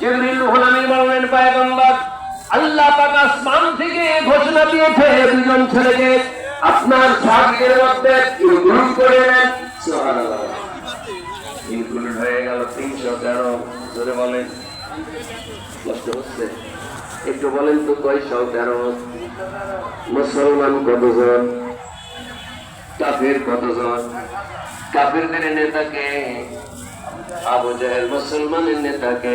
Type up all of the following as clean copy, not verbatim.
জিবরিল রূহুল আমিন বললেন পয়গম্বর আল্লাহ পাক আসমান থেকে ঘোষণা দিয়েছে দুজন ছেলেকে আপনার ভাগ্যের মধ্যে ইনক্লুড করে নেন। সুবহানাল্লাহ, ইনক্লুড হয়ে গেল 313। জোরে বলেন, কষ্ট হচ্ছে? একটু বলেন তো 613। মুসলমান কতজন? কাফের কতজন? কাফেরদের নেতাকে আবু জাহেল, মুসলমানের নেতাকে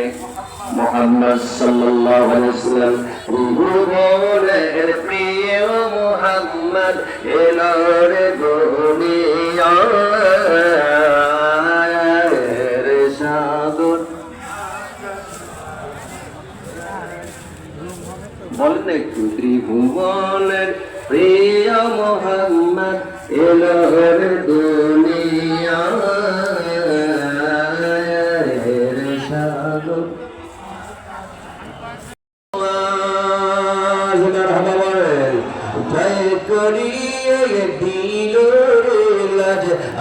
মুহাম্মদ সাল্লাল্লাহু আলাইহি ওয়াসাল্লাম। রূহুলের প্রিয় মুহাম্মদ এলো রে দুনিয়ার সাগর। বলেন একটু, ত্রিভুবনের প্রিয় মুহাম্মদ এলো রে দুনিয়ার সাগর।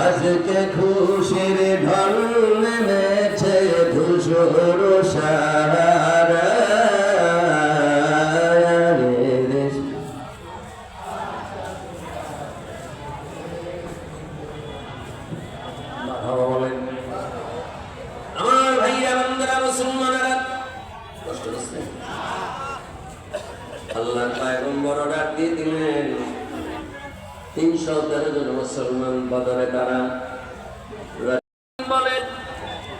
আজকে খুশির ঢল নেমেছে ধূসর সাহারা। আমার ভাইয়া বান্দারা মুসলমানেরা, কষ্ট হচ্ছে? আল্লাহ পয়গম্বর ডাক দিয়ে দিলেন 313 জন মুসলমান বদরে তারা বলেন।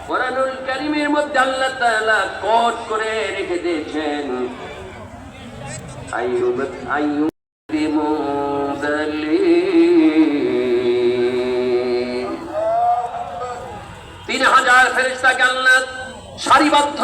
কোরআনুল কারীমের মধ্যে আল্লাহ তাআলা কোট করে রেখে দিয়েছেন আইয়ুব 3000 ফেরেশতাকে আল্লাহ সারিবদ্ধ